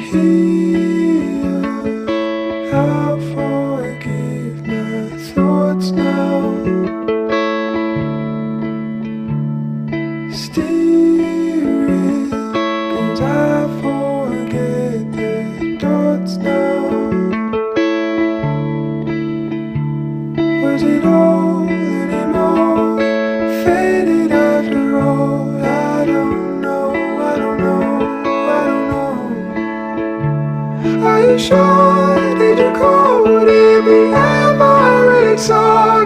Here I'll forgive my thoughts now. Steering, 'cause I forget the dots now. Was it all anymore? Faded after all. I don't know, I don't know, I don't know. Are you sure? Did you call? Did we ever really saw?